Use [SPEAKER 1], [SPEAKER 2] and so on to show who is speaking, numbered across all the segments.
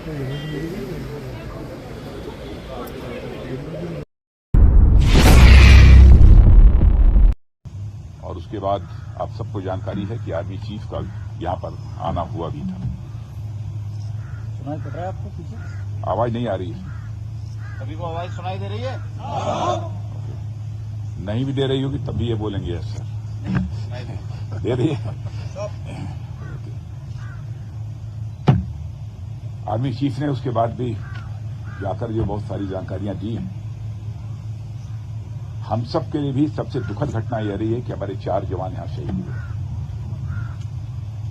[SPEAKER 1] और उसके बाद आप सबको जानकारी है कि आर्मी चीफ का यहां पर आना हुआ भी था।
[SPEAKER 2] सुनाई पड़ रहा है आपको पीछे?
[SPEAKER 1] आवाज नहीं आ रही है?
[SPEAKER 2] सभी को आवाज सुनाई दे रही है?
[SPEAKER 1] नहीं भी दे रही होगी तब भी ये बोलेंगे यस सर। दे रही है। आर्मी चीफ ने उसके बाद भी जाकर जो बहुत सारी जानकारियां दी हैं। हम सब के लिए भी सबसे दुखद घटना यह रही है कि हमारे 4 जवान यहां शहीद हुए।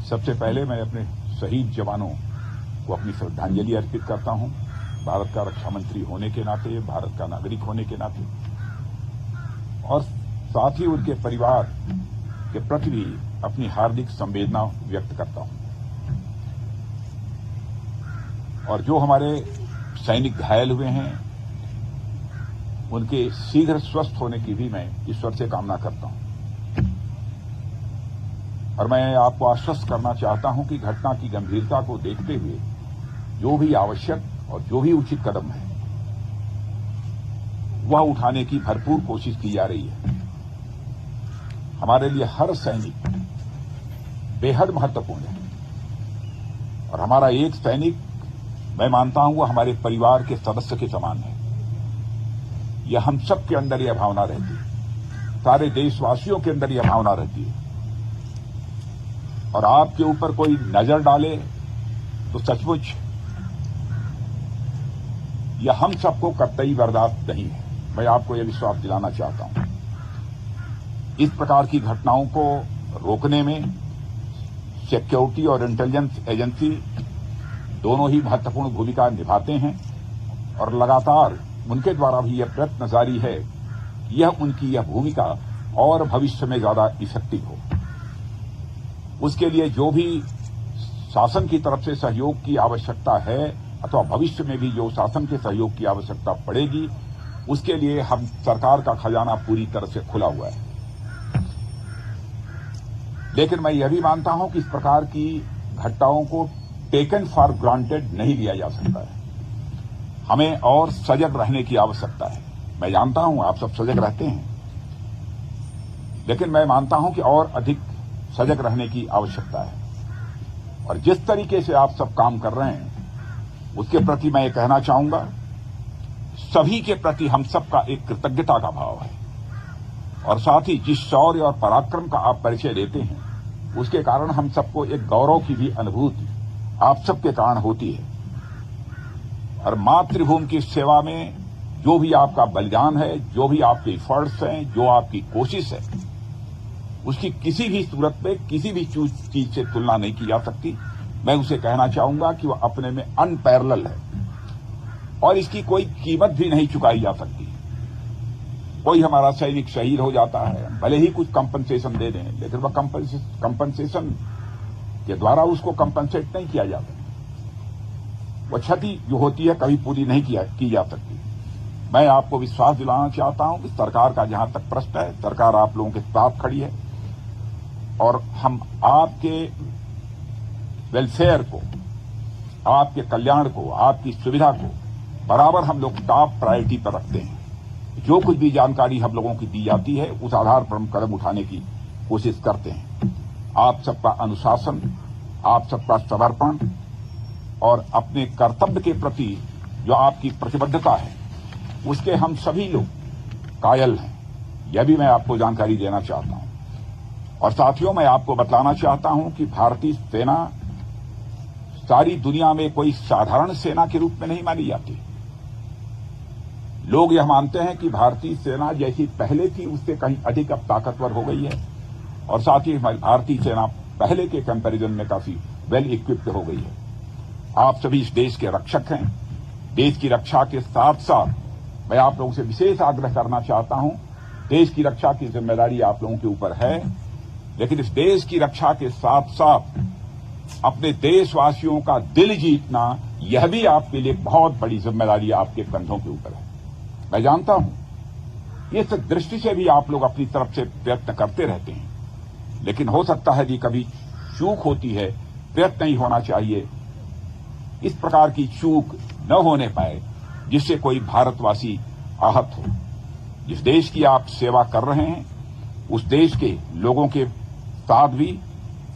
[SPEAKER 1] सबसे पहले मैं अपने शहीद जवानों को अपनी श्रद्धांजलि अर्पित करता हूं, भारत का रक्षा मंत्री होने के नाते, भारत का नागरिक होने के नाते, और साथ ही उनके परिवार के प्रति भी अपनी हार्दिक संवेदना व्यक्त करता हूं। और जो हमारे सैनिक घायल हुए हैं उनके शीघ्र स्वस्थ होने की भी मैं ईश्वर से कामना करता हूं। और मैं आपको आश्वस्त करना चाहता हूं कि घटना की गंभीरता को देखते हुए जो भी आवश्यक और जो भी उचित कदम है वह उठाने की भरपूर कोशिश की जा रही है। हमारे लिए हर सैनिक बेहद महत्वपूर्ण है और हमारा एक सैनिक, मैं मानता हूं, वह हमारे परिवार के सदस्य के समान है। यह हम सब के अंदर यह भावना रहती है, सारे देशवासियों के अंदर यह भावना रहती है। और आपके ऊपर कोई नजर डाले तो सचमुच यह हम सबको कतई बर्दाश्त नहीं है। मैं आपको यह विश्वास दिलाना चाहता हूं। इस प्रकार की घटनाओं को रोकने में सिक्योरिटी और इंटेलिजेंस एजेंसी दोनों ही महत्वपूर्ण भूमिका निभाते हैं और लगातार उनके द्वारा भी यह प्रयत्न जारी है कि यह उनकी यह भूमिका और भविष्य में ज्यादा इफेक्टिव हो। उसके लिए जो भी शासन की तरफ से सहयोग की आवश्यकता है अथवा भविष्य में भी जो शासन के सहयोग की आवश्यकता पड़ेगी, उसके लिए हम सरकार का खजाना पूरी तरह से खुला हुआ है। लेकिन मैं यह भी मानता हूं कि इस प्रकार की घटनाओं को टेकन फॉर ग्रांटेड नहीं लिया जा सकता है। हमें और सजग रहने की आवश्यकता है। मैं जानता हूं आप सब सजग रहते हैं, लेकिन मैं मानता हूं कि और अधिक सजग रहने की आवश्यकता है। और जिस तरीके से आप सब काम कर रहे हैं उसके प्रति मैं ये कहना चाहूंगा, सभी के प्रति हम सबका एक कृतज्ञता का भाव है। और साथ ही जिस शौर्य और पराक्रम का आप परिचय देते हैं उसके कारण हम सबको एक गौरव की भी अनुभूति आप सबके कारण होती है। और मातृभूमि की सेवा में जो भी आपका बलिदान है, जो भी आपके एफर्ट्स हैं, जो आपकी कोशिश है, उसकी किसी भी सूरत में किसी भी चीज से तुलना नहीं की जा सकती। मैं उसे कहना चाहूंगा कि वह अपने में अनपैरेलल है और इसकी कोई कीमत भी नहीं चुकाई जा सकती। कोई हमारा सैनिक शहीद हो जाता है, भले ही कुछ कंपनसेशन दे दें, लेकिन वह कंपनसेशन के द्वारा उसको कंपनसेट नहीं किया जाता। वह क्षति जो होती है कभी पूरी नहीं की जा सकती। मैं आपको विश्वास दिलाना चाहता हूं कि सरकार का जहां तक प्रश्न है, सरकार आप लोगों के साथ खड़ी है और हम आपके वेलफेयर को, आपके कल्याण को, आपकी सुविधा को बराबर हम लोग टॉप प्रायोरिटी पर रखते हैं। जो कुछ भी जानकारी हम लोगों की दी जाती है उस आधार पर हम कदम उठाने की कोशिश करते हैं। आप सबका अनुशासन, आप सबका समर्पण और अपने कर्तव्य के प्रति जो आपकी प्रतिबद्धता है उसके हम सभी लोग कायल हैं। यह भी मैं आपको जानकारी देना चाहता हूं। और साथियों, मैं आपको बताना चाहता हूं कि भारतीय सेना सारी दुनिया में कोई साधारण सेना के रूप में नहीं मानी जाती। लोग यह मानते हैं कि भारतीय सेना जैसी पहले थी उससे कहीं अधिक अब ताकतवर हो गई है और साथ ही हमारी भारतीय सेना पहले के कंपैरिजन में काफी वेल इक्विप्ड हो गई है। आप सभी इस देश के रक्षक हैं। देश की रक्षा के साथ साथ मैं आप लोगों से विशेष आग्रह करना चाहता हूं, देश की रक्षा की जिम्मेदारी आप लोगों के ऊपर है, लेकिन इस देश की रक्षा के साथ साथ अपने देशवासियों का दिल जीतना यह भी आपके लिए बहुत बड़ी जिम्मेदारी आपके कंधों के ऊपर है। मैं जानता हूं इस दृष्टि से भी आप लोग अपनी तरफ से प्रयत्न करते रहते हैं, लेकिन हो सकता है कि कभी चूक होती है, प्रयत्न नहीं होना चाहिए। इस प्रकार की चूक न होने पाए जिससे कोई भारतवासी आहत हो। जिस देश की आप सेवा कर रहे हैं उस देश के लोगों के साथ भी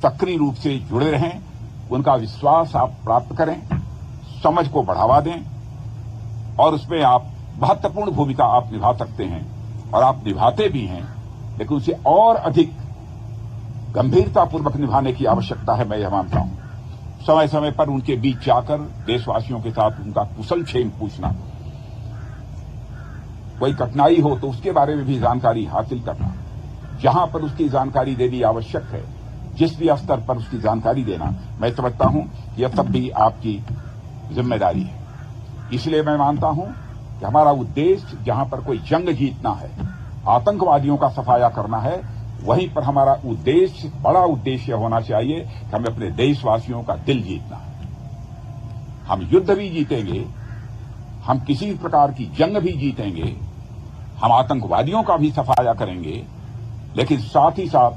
[SPEAKER 1] सक्रिय रूप से जुड़े रहें, उनका विश्वास आप प्राप्त करें, समझ को बढ़ावा दें और उसमें आप महत्वपूर्ण भूमिका आप निभा सकते हैं और आप निभाते भी हैं, लेकिन उसे और अधिक गंभीरतापूर्वक निभाने की आवश्यकता है। मैं यह मानता हूं समय समय पर उनके बीच जाकर देशवासियों के साथ उनका कुशल क्षेम पूछना, कोई कठिनाई हो तो उसके बारे में भी जानकारी हासिल करना, जहां पर उसकी जानकारी देनी आवश्यक है, जिस भी स्तर पर उसकी जानकारी देना, मैं समझता हूं कि यह सब भी आपकी जिम्मेदारी है। इसलिए मैं मानता हूं कि हमारा उद्देश्य जहां पर कोई जंग जीतना है, आतंकवादियों का सफाया करना है, वहीं पर हमारा उद्देश्य, बड़ा उद्देश्य होना चाहिए कि हमें अपने देशवासियों का दिल जीतना है। हम युद्ध भी जीतेंगे, हम किसी भी प्रकार की जंग भी जीतेंगे, हम आतंकवादियों का भी सफाया करेंगे, लेकिन साथ ही साथ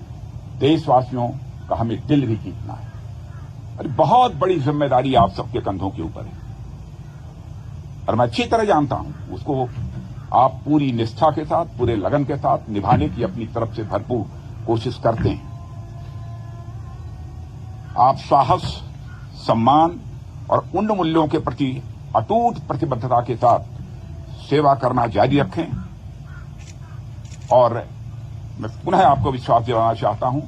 [SPEAKER 1] देशवासियों का हमें दिल भी जीतना है। और बहुत बड़ी जिम्मेदारी आप सबके कंधों के ऊपर है और मैं अच्छी तरह जानता हूं उसको आप पूरी निष्ठा के साथ, पूरे लगन के साथ निभाने की अपनी तरफ से भरपूर कोशिश करते हैं। आप साहस, सम्मान और उन मूल्यों के प्रति अटूट प्रतिबद्धता के साथ सेवा करना जारी रखें और मैं पुनः आपको विश्वास दिलाना चाहता हूं,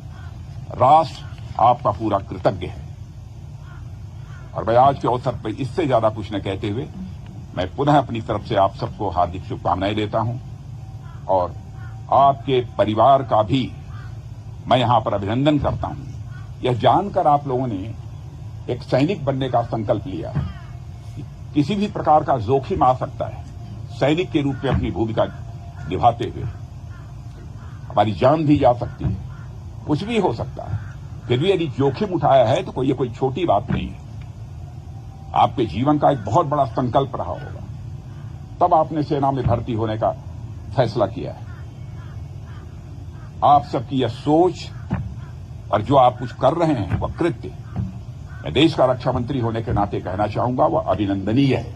[SPEAKER 1] राष्ट्र आपका पूरा कृतज्ञ है। और मैं आज के अवसर पर इससे ज्यादा कुछ न कहते हुए मैं पुनः अपनी तरफ से आप सबको हार्दिक शुभकामनाएं देता हूं और आपके परिवार का भी मैं यहां पर अभिनंदन करता हूं। यह जानकर आप लोगों ने एक सैनिक बनने का संकल्प लिया है। किसी भी प्रकार का जोखिम आ सकता है, सैनिक के रूप में अपनी भूमिका निभाते हुए हमारी जान भी जा सकती है, कुछ भी हो सकता है, फिर भी यदि जोखिम उठाया है तो ये कोई छोटी बात नहीं है। आपके जीवन का एक बहुत बड़ा संकल्प रहा होगा, तब आपने सेना में भर्ती होने का फैसला किया है। आप सबकी यह सोच और जो आप कुछ कर रहे हैं वह कृत्य, मैं देश का रक्षा मंत्री होने के नाते कहना चाहूंगा, वह अभिनंदनीय है।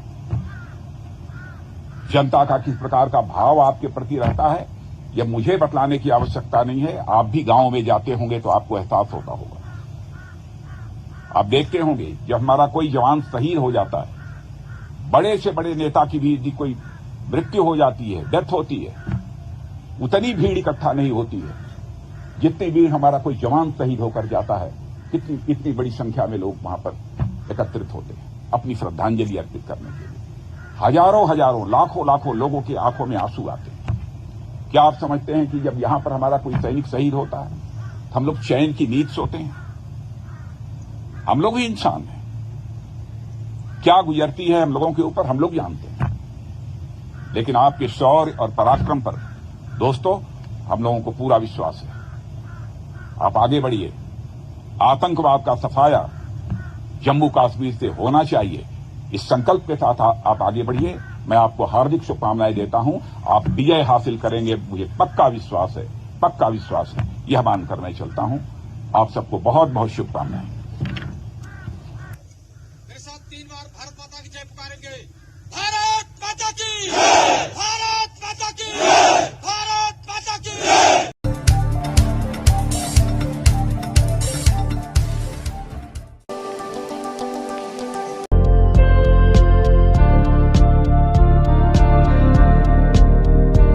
[SPEAKER 1] जनता का किस प्रकार का भाव आपके प्रति रहता है यह मुझे बतलाने की आवश्यकता नहीं है। आप भी गांव में जाते होंगे तो आपको एहसास होता होगा। आप देखते होंगे जब हमारा कोई जवान शहीद हो जाता है, बड़े से बड़े नेता की भी यदि कोई मृत्यु हो जाती है, डेथ होती है, उतनी भीड़ इकट्ठा नहीं होती है जितनी भीड़ हमारा कोई जवान शहीद होकर जाता है। कितनी बड़ी संख्या में लोग वहां पर एकत्रित होते हैं अपनी श्रद्धांजलि अर्पित करने के लिए। हजारों हजारों, लाखों लाखों लोगों की आंखों में आंसू आते हैं। क्या आप समझते हैं कि जब यहां पर हमारा कोई सैनिक शहीद होता है तो हम लोग चैन की नींद सोते हैं? हम लोग भी इंसान हैं, क्या गुजरती है हम लोगों के ऊपर हम लोग जानते हैं। लेकिन आपके शौर्य और पराक्रम पर दोस्तों हम लोगों को पूरा विश्वास है। आप आगे बढ़िए। आतंकवाद का सफाया जम्मू कश्मीर से होना चाहिए, इस संकल्प के साथ आप आगे बढ़िए। मैं आपको हार्दिक शुभकामनाएं देता हूं। आप विजय हासिल करेंगे, मुझे पक्का विश्वास है, पक्का विश्वास है। यह मानकर मैं चलता हूं। आप सबको बहुत बहुत शुभकामनाएं।
[SPEAKER 3] मेरे साथ 3 बार भारत माता की जय पुकारेंगे। भारत माता की जय। भारत